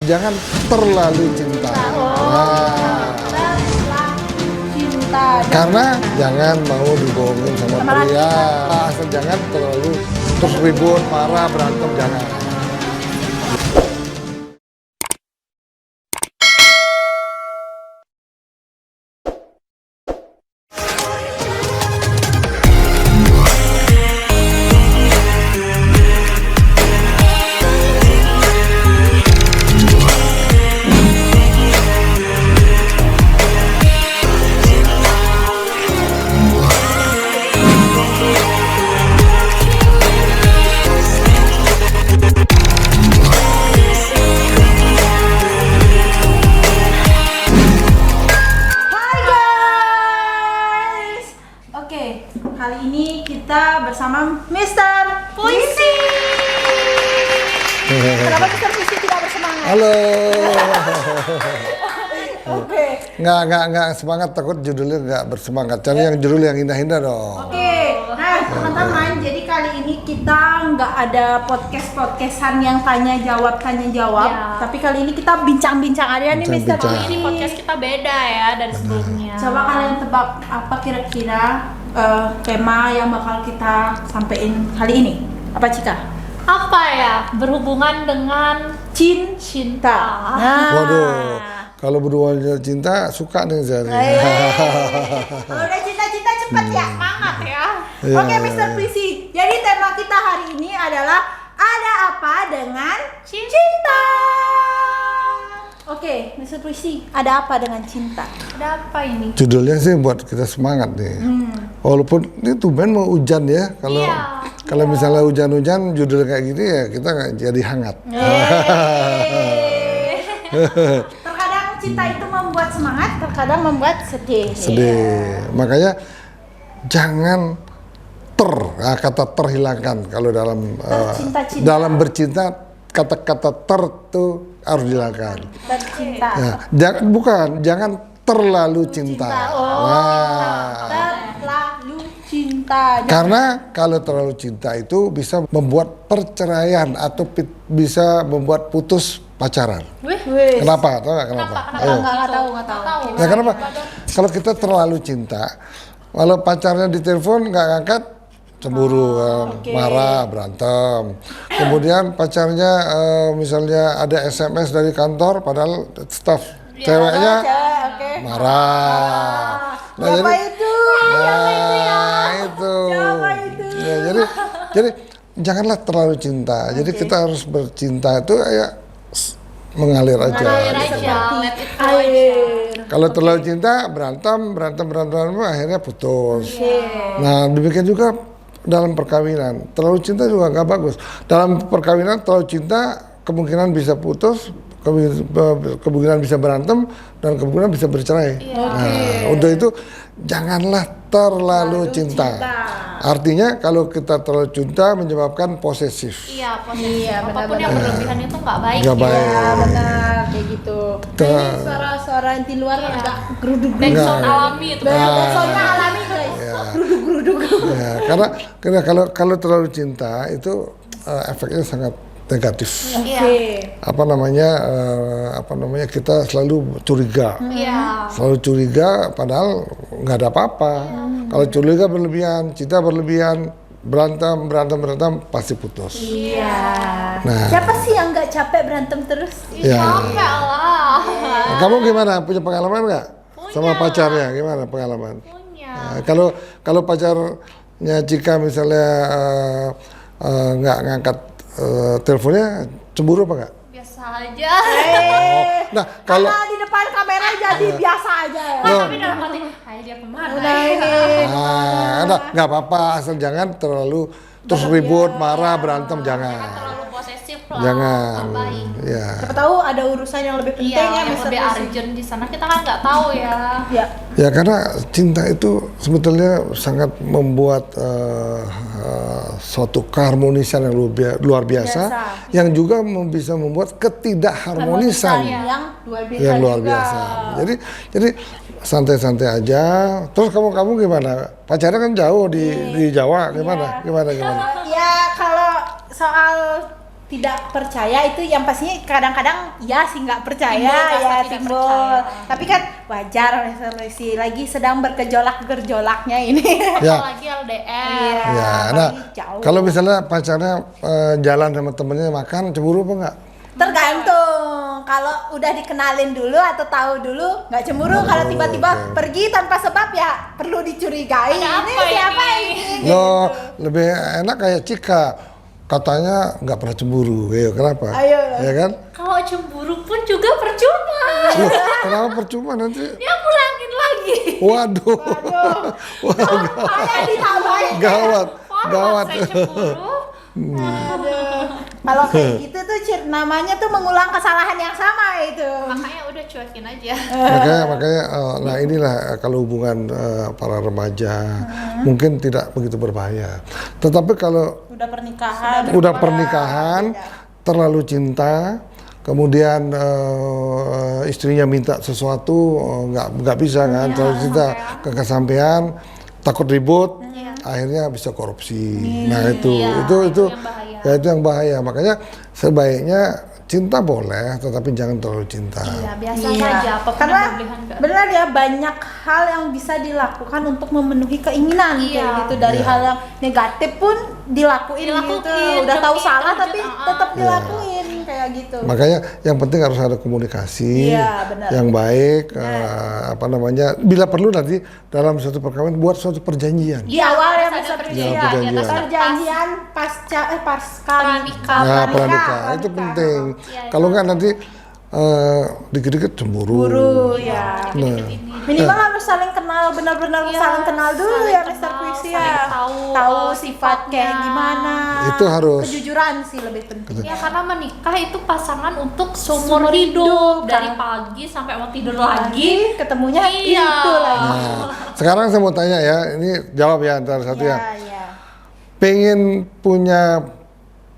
jangan terlalu cinta. Cinta. Karena jangan mau dibohongin sama pria. Asal jangan terlalu terus ribut, marah, berantem, jangan. Kali ini kita bersama Mr. Puisi. Kenapa Mr. Puisi tidak bersemangat? Halo. Oke. Nggak semangat, takut judulnya nggak bersemangat. Cari yang judul yang indah-indah dong. Oke. Nah teman-teman, jadi kali ini kita nggak ada podcastan yang tanya jawab. Ya. Tapi kali ini kita bincang-bincang aja nih Mr. Bincang-bincang. Puisi. Ini podcast kita beda ya dari sebelumnya. Coba kalian tebak apa kira-kira tema yang bakal kita sampein kali ini? Apa Cika? Apa ya? Berhubungan dengan Cinta. Waduh, kalau berdua cinta suka nih saya. Kalau udah cinta-cinta cepat ya. semangat ya. Iya, Oke iya, Mr. iya. Puisi. Jadi tema kita hari ini adalah ada apa dengan cinta. Oke, Mr. Puisi, ada apa dengan cinta? Ada apa ini? Judulnya sih buat kita semangat nih. Walaupun ini tumben mau hujan ya. Kalau misalnya hujan-hujan judul kayak gini ya kita nggak jadi hangat. Terkadang cinta itu membuat semangat, terkadang membuat sedih. Sedih. Makanya jangan kata terhilangkan kalau dalam Cinta-cinta. dalam bercinta, kata-kata ter itu harus dihilangkan. Bercinta. Ya, jangan terlalu cinta. Terlalu cinta. Karena kalau terlalu cinta itu bisa membuat perceraian atau bisa membuat putus pacaran. Wih. Kenapa? Tahu nggak kenapa? Ayo. Nggak tahu. Ya kenapa? Kalau kita terlalu cinta, walau pacarnya ditelepon nggak ngangkat, cemburu, marah, berantem. Kemudian pacarnya misalnya ada SMS dari kantor, padahal staf ceweknya marah. Siapa itu? Itu. Siapa itu? Ya, jadi janganlah terlalu cinta. Jadi kita harus bercinta itu kayak mengalir aja. Mengalir aja, let it flow aja. Air. Kalau terlalu cinta berantem akhirnya putus. Nah demikian juga dalam perkawinan. Terlalu cinta juga nggak bagus. Dalam perkawinan terlalu cinta kemungkinan bisa putus, kemungkinan bisa berantem, dan kemungkinan bisa bercerai. Nah untuk itu janganlah terlalu cinta. Artinya kalau kita terlalu cinta menyebabkan posesif. Iya, posesif. Iya, Apapun benar-benar. yang berlebihan itu nggak baik. Nggak ya. baik. Ya benar kayak gitu. Ini suara-suara di luar agak geruduk. Backsound alami itu. Backsoundnya alami guys. Geruduk. Ya, karena kalau terlalu cinta itu efeknya sangat negatif. Oke. Apa namanya kita selalu curiga. Iya. Selalu curiga padahal nggak ada apa-apa. Kalau curiga berlebihan, cinta berlebihan, berantem pasti putus. Iya. Nah. Siapa sih yang nggak capek berantem terus? Ya. Capek lah. Nah, kamu gimana? Punya pengalaman nggak sama pacarnya? Gimana pengalaman? Punya. Nah, kalau pacarnya Cika misalnya nggak ngangkat teleponnya, cemburu apa nggak? Biasa aja. Nah kalau Karena di depan kamera jadi biasa aja ya. Tapi dalam hati, kayak dia kemana? nggak apa-apa asal jangan terlalu terus ribut, marah, berantem, jangan. Terlalu posesif lah. Jangan. Nggak baik. Ya. Siapa tahu ada urusan yang lebih penting Iya, ya yang Mr. lebih Puisi. urgent di sana kita kan nggak tahu ya. Ya. Ya karena cinta itu sebetulnya sangat membuat suatu keharmonisan yang luar biasa, yang juga bisa membuat ketidakharmonisan Yang luar biasa yang luar juga. biasa. Jadi santai-santai aja. Terus kamu gimana? Pacarnya kan jauh di Jawa, gimana? Ya kalau soal tidak percaya itu yang pastinya kadang-kadang ya sih nggak percaya Timbul rasa ya tidak timbul. percaya. Tapi kan wajar sih lagi sedang bergejolak-gejolaknya ini. Ya. Apalagi LDR. Iya. Ya, nah apalagi jauh. kalau misalnya pacarnya jalan sama temennya makan, cemburu apa enggak? Tergantung. Kalau udah dikenalin dulu atau tahu dulu nggak cemburu. Kalau tiba-tiba oke. pergi tanpa sebab ya perlu dicurigai. Ada apa Ini siapa ini? ini? Loh, lebih enak kayak Cika. Katanya nggak pernah cemburu. Ayo, kenapa? Ayo. Ya kan? Kalau cemburu pun juga percuma. Loh, kenapa percuma nanti? Dia pulangin lagi. Waduh. Aduh. Ada ditambahin. Gawat. Forward Gawat. saya cemburu. Aduh. Kalau kayak gitu tuh namanya tuh mengulang kesalahan yang sama itu. Makanya udah cuekin aja. makanya nah inilah kalau hubungan para remaja mungkin tidak begitu berbahaya. Tetapi kalau Udah pernikahan. udah pernikahan terlalu cinta, kemudian istrinya minta sesuatu nggak bisa kan, terlalu cinta kesampean, takut ribut, akhirnya bisa korupsi. Nah itu yang bahaya. ya itu yang bahaya. Makanya sebaiknya cinta boleh, tetapi jangan terlalu cinta. Iya, biasa Iya. saja. Apapun Karena yang berlebihan enggak. benar ya banyak hal yang bisa dilakukan untuk memenuhi keinginan Iya. kayak gitu. Dari Iya. hal yang negatif pun dilakuin gitu. Dilakuin, Udah tahu demi salah terwujud, tapi ah. tetap Iya. dilakuin kayak gitu. Makanya yang penting harus ada komunikasi Iya, benar. yang baik, apa namanya, bila perlu nanti dalam suatu perkawinan buat suatu perjanjian. Di awal ya Harus bisa ada perjanjian. perjanjian. perjanjian pasca pasca Pranikah. Nah, pranikah pranikah. itu penting. Iya, Kalau nggak nanti dikit-dikit cemburu. Guru ya. Nah, Minimal harus saling kenal, benar-benar Iya, saling kenal dulu saling ya Mr. kenal, Puisi saling ya. tahu, sifat kayak sifatnya. gimana. Itu harus. Kejujuran sih lebih penting. Ya karena menikah itu pasangan untuk Seumur seumur hidup, hidup dari kan. pagi sampai mau tidur lagi. Ketemunya Iya. itu lagi. Nah, sekarang saya mau tanya ya, ini jawab ya antara satu ya. Iya. Pengen punya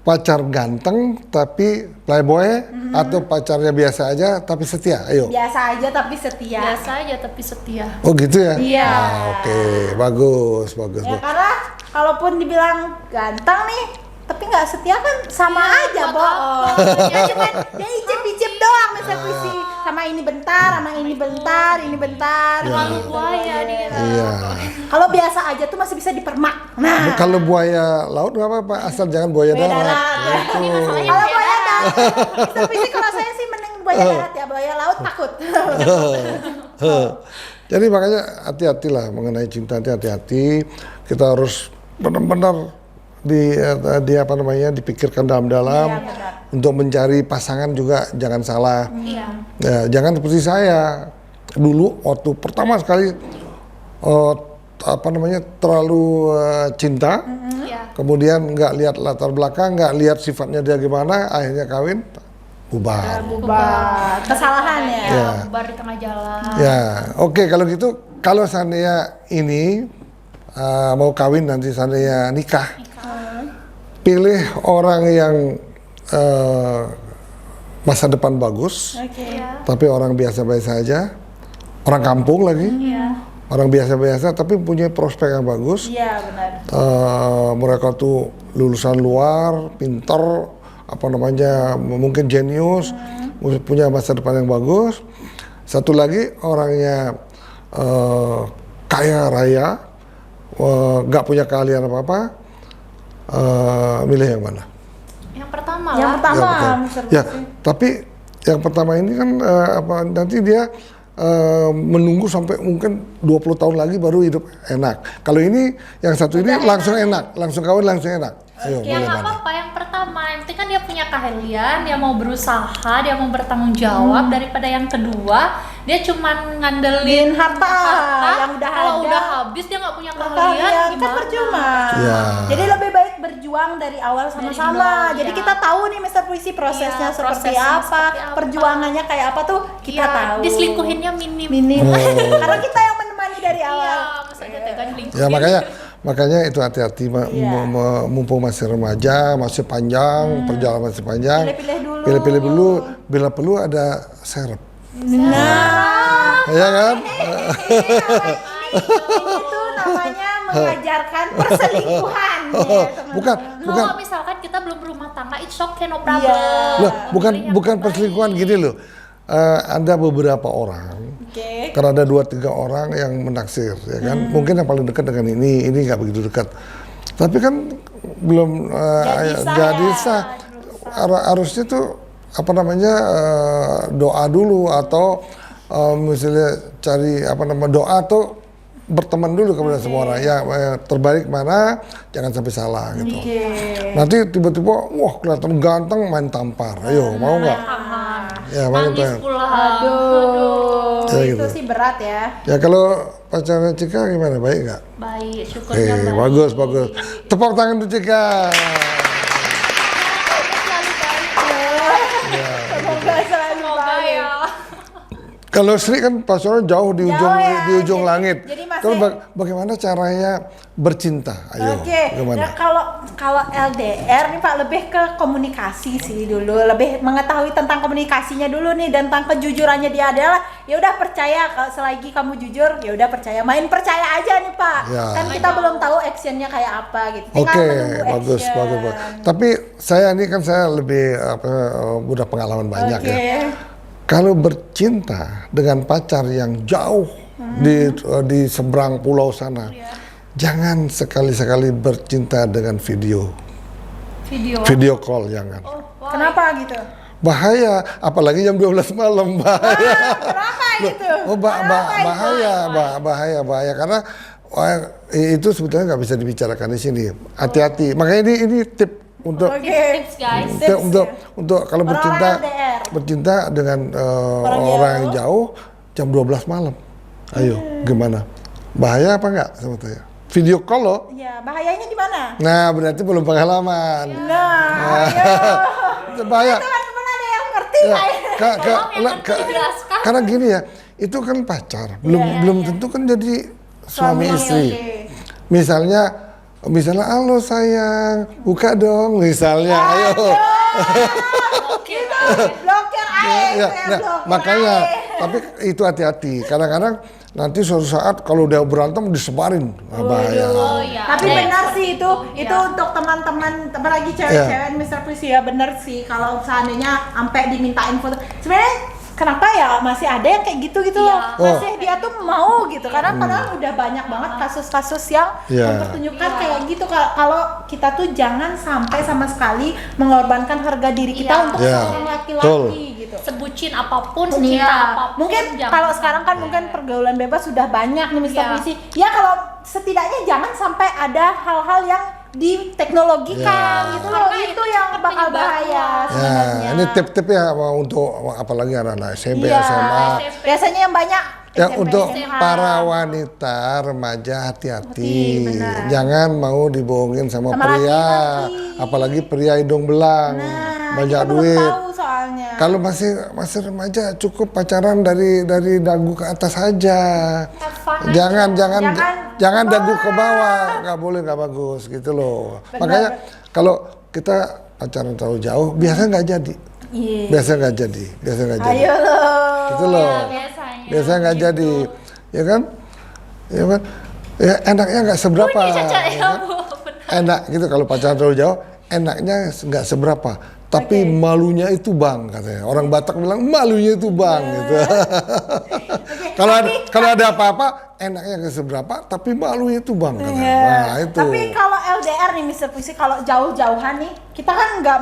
pacar ganteng tapi playboy atau pacarnya biasa aja tapi setia? Ayo. Biasa aja tapi setia. Biasa aja tapi setia. Oh gitu ya? Iya. Ah, oke, bagus, bagus. Ya bagus. karena kalaupun dibilang ganteng nih, tapi nggak setia kan sama aja buat bohong. apa? Ya cuman ya icip-icip doang Mr. Puisi. Sama ini bentar, sama ini bentar, ini bentar. Terlalu buaya dia. Iya. Kalau biasa aja tuh masih bisa dipermak. Nah, Kalau buaya laut nggak apa-apa, asal jangan buaya buaya darat. darat. Ini masalahnya Kalau buaya buaya darat, Mr. Puisi kalau saya sih mending buaya darat ya, buaya laut takut. Jadi makanya hati-hatilah mengenai cinta, hati-hati. Kita harus benar-benar di apa namanya dipikirkan dalam-dalam Iya, benar. untuk mencari pasangan juga jangan salah. Iya. Ya, jangan seperti saya dulu waktu pertama sekali apa namanya terlalu cinta, Iya. kemudian nggak lihat latar belakang, nggak lihat sifatnya dia gimana, akhirnya kawin bubar. Bubar. Kesalahan ya. Ya. Bubar di tengah jalan. Ya, oke kalau gitu, kalau seandainya ini mau kawin nanti seandainya nikah, pilih orang yang masa depan bagus, Oke. tapi orang biasa-biasa aja, orang kampung lagi, orang biasa-biasa tapi punya prospek yang bagus. Iya, benar. Mereka tuh lulusan luar, pinter, apa namanya, mungkin jenius, punya masa depan yang bagus. Satu lagi orangnya kaya raya, nggak punya keahlian apa-apa, milih yang mana? Yang pertama Yang lah. pertama, betul. Mr. Ya, Puisi. tapi yang pertama ini kan nanti dia menunggu sampai mungkin 20 tahun lagi baru hidup enak. Kalau ini yang satu ini langsung enak, langsung kawin langsung enak. Ayo, Ya milih nggak mana? apa-apa yang pertama, yang penting kan dia punya keahlian, dia mau berusaha, dia mau bertanggung jawab. Daripada yang kedua dia cuman ngandelin harta yang udah kalau ada. udah habis dia nggak punya keahlian Kalian kan gimana? percuma. Ya. Jadi lebih baik berjuang dari awal sama-sama. nol, Jadi ya. kita tahu nih Mr. Puisi prosesnya Iya, seperti prosesnya apa, seperti apa. perjuangannya kayak apa tuh kita Iya, tahu. diselingkuhinnya minim. Minim. Oh. Karena kita yang menemani dari Iya, awal. masa aja tega selingkuhin. Ya makanya itu hati-hati Iya. mumpung masih remaja, masih panjang, perjalanan masih panjang. Pilih-pilih dulu. Pilih-pilih dulu, bila perlu ada serep. Nah, Ya kan? itu namanya mengajarkan perselingkuhan. ya, teman-teman. Bukan, bukan. Kalau misalkan kita kita belum berumah tangga, it's okay, no problem. Iya. Loh, bukan Pilih yang bukan terbaik. perselingkuhan gini loh. Ada beberapa orang, Oke. karena ada 2-3 orang yang menaksir, ya kan? Mungkin yang paling dekat dengan ini nggak begitu dekat. Tapi kan belum jadi sah. Harusnya tuh apa namanya doa dulu atau misalnya cari apa nama doa atau berteman dulu kepada semua orang. Ya terbaik mana, jangan sampai salah gitu. Oke. Nanti tiba-tiba wah kelihatan ganteng main tampar. Ayo mau nggak? Ya mau Nangis nggak? pulang. Aduh, Ya, itu gitu. sih berat ya. Ya kalau pacarnya Cika gimana, baik nggak? Baik, syukurnya baik. Bagus bagus. Tepuk tangan untuk Cika. Semoga selalu Semoga baik. ya. Kalau Sri kan pacarnya jauh di ujung ya, di ujung jadi- langit. jadi masih- Kalau bagaimana caranya bercinta? Ayo, Oke, gimana? nah kalau LDR nih Pak lebih ke komunikasi sih dulu, lebih mengetahui tentang komunikasinya dulu nih dan tentang kejujurannya dia adalah ya udah percaya kalau selagi kamu jujur ya udah percaya, main percaya aja nih Pak. Ya. Kan kita belum tahu actionnya kayak apa gitu. Tinggal Oke, menunggu bagus, action. bagus, bagus. Tapi saya ini kan saya lebih udah pengalaman banyak Oke. ya. Kalau bercinta dengan pacar yang jauh di seberang pulau sana, jangan sekali-sekali bercinta dengan video call, jangan. Wah, Kenapa gitu? Bahaya, apalagi jam 12 malam bahaya. Kenapa gitu? Oh, bahaya karena itu sebetulnya nggak bisa dibicarakan di sini. Hati-hati. Makanya ini tip untuk Oke. tips guys. untuk kalau Orang-orang LDR. bercinta dengan Orang orang yang jauh jam 12 malam. Ayo, gimana? Bahaya apa enggak sebetulnya? Video call loh. Ya, bahayanya di mana? Nah, berarti belum pengalaman. Nah, ayo. Bahaya. Teman-teman ada yang ngerti Ya, nggak ya? Tolong yang ngerti dijelaskan. karena gini ya, itu kan pacar, belum tentu kan jadi suami Suami, istri. oke. Misalnya, halo sayang, buka dong, misalnya, ayo. Blokir aja, Ya, nah, makanya, tapi itu hati-hati. Kadang-kadang nanti suatu saat kalau udah berantem disebarin, bahaya. Oh iya. Tapi ada benar yang sih itu seperti itu, ya. untuk teman-teman apalagi cewek-cewek Mr. Puisi ya benar sih kalau seandainya sampai dimintain foto. Sebenarnya kenapa ya masih ada yang kayak gitu Iya. loh. Masih dia tuh mau gitu karena padahal udah banyak banget kasus-kasus yang Iya. mempertunjukkan kayak gitu kalau kita tuh jangan sampai sama sekali mengorbankan harga diri kita Iya. untuk Iya. seorang laki-laki Betul. gitu. Sebucin apapun, Iya, secinta apapun. mungkin jangan kalau sekarang kan sampai. mungkin pergaulan bebas sudah banyak nih Mr. Iya. Puisi. Ya kalau setidaknya jangan sampai ada hal-hal yang diteknologikan Ya. gitu loh. Karena Itu itu yang kan bakal penyebaran. bahaya Ya, sebenarnya. ini tip-tip ya untuk apalagi anak-anak SMP, Iya. SMA. Biasanya yang banyak Ya SMP, untuk SMA. para wanita remaja hati-hati, benar. jangan mau dibohongin sama, Sama pria, laki-laki. apalagi pria hidung belang, Nah, banyak kita belum duit. tahu soalnya. Kalau masih remaja cukup pacaran dari dagu ke atas saja. Have fun aja. Jangan dagu ke bawah, nggak boleh, nggak bagus gitu loh. Benar. Makanya kalau kita pacaran terlalu jauh, biasa nggak jadi. Iya. Biasa nggak jadi. Ayo loh. Gitu loh. biasanya. Biasanya nggak jadi, ya kan? Ya kan? Ya enaknya nggak seberapa. Bunyi Caca ya ya kan? Bu. Benar. Enak gitu kalau pacaran terlalu jauh, enaknya nggak seberapa. Tapi malunya itu bang katanya. Orang Batak bilang malunya itu bang gitu. Kalau ada apa-apa, enaknya nggak seberapa, tapi malunya itu bang katanya. Iya. Nah itu. Tapi kalau LDR nih Mr. Puisi, kalau jauh-jauhan nih, kita kan nggak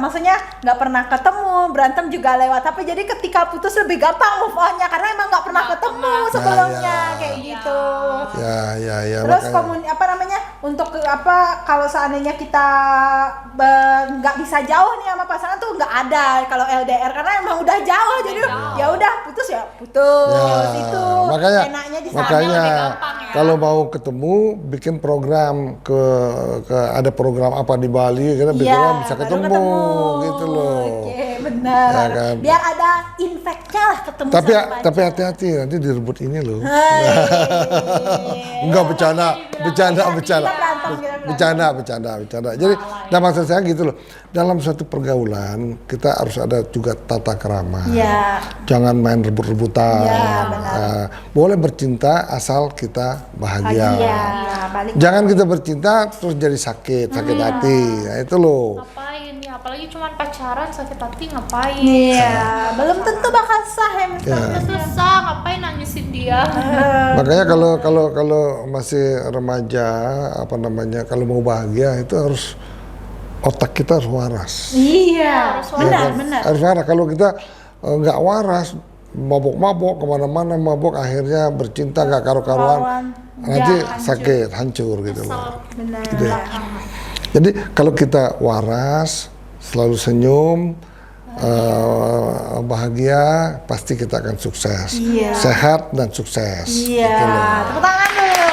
pernah ketemu, berantem juga lewat. Tapi jadi ketika putus lebih gampang move on-nya karena emang nggak pernah ketemu sebelumnya ya. kayak gitu. Ya. Terus makanya. untuk kalau seandainya kita nggak bisa jauh nih sama pasangan tuh nggak ada kalau LDR karena emang udah jauh jadi ya udah putus itu makanya enaknya di sana. makanya lebih gampang ya. kalau mau ketemu bikin program ke ada program apa di Bali kita bikin Iya, bisa baru ketemu gitu loh. Oke, benar. Ya kan? Biar ada impact-nya lah ketemu Tapi sama pacar. tapi hati-hati nanti direbut ini loh. Hai. Enggak bercanda. Kita berantem. Jadi, nah maksud saya gitu loh. Dalam suatu pergaulan kita harus ada juga tata krama. Iya. Jangan main rebut-rebutan. Iya, benar. Nah, boleh bercinta asal kita bahagia. Iya, balik. Jangan kita bercinta terus jadi sakit hati. Nah, itu loh. Ngapain ya? Ya, apalagi cuma pacaran sakit hati ngapain? Iya, belum tentu bakal sah ya misalnya. Susah, ngapain nangisin dia? Makanya kalau masih remaja apa namanya, kalau mau bahagia itu harus otak kita harus waras. Iya, Harus benar. Harus waras. Kalau kita nggak waras, mabok-mabok kemana-mana, mabok akhirnya bercinta nggak karu-karuan, nanti sakit, hancur gitu loh. Benar. Gitu ya. Jadi kalau kita waras, selalu senyum, bahagia, pasti kita akan sukses, Iya. sehat dan sukses. Iya, Gitu loh. tepuk tangan dulu.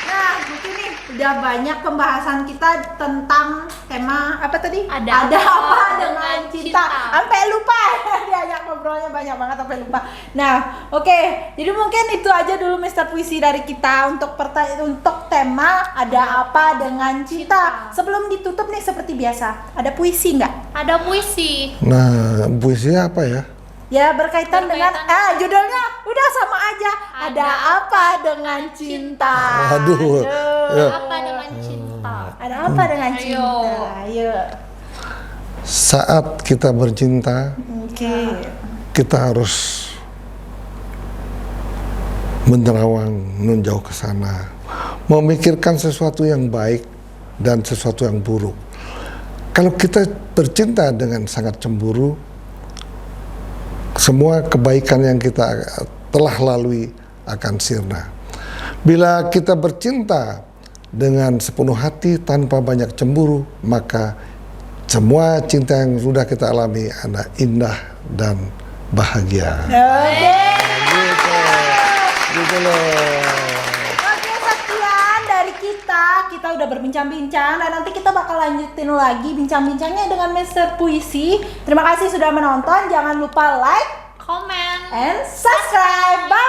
Nah, mungkin nih udah banyak pembahasan kita tentang tema apa tadi? Ada apa apa dengan dengan cinta? cinta. Sampai lupa. Diajak ngobrolnya banyak banget sampai lupa. Nah, oke. Jadi mungkin itu aja dulu Mister Puisi dari kita untuk untuk tema ada apa dengan cinta. Sebelum ditutup nih seperti biasa, ada puisi nggak? Ada puisi. Nah, puisi apa ya? Ya berkaitan dengan judulnya udah sama aja. Ada Ada apa dengan cinta? Aduh, ya. Apa dengan cinta? Ada apa dengan Ayo. cinta? Ayo. Saat kita bercinta, Oke. kita harus menerawang menjauh ke sana, memikirkan sesuatu yang baik dan sesuatu yang buruk. Kalau kita bercinta dengan sangat cemburu, semua kebaikan yang kita telah lalui akan sirna. Bila kita bercinta dengan sepenuh hati tanpa banyak cemburu, maka semua cinta yang sudah kita alami adalah indah dan bahagia. Oke. Gitu loh. Oke, sekian dari kita. Kita udah berbincang-bincang dan nanti kita bakal lanjutin lagi bincang-bincangnya dengan Mister Puisi. Terima kasih sudah menonton. Jangan lupa like Komen. and subscribe. Bye.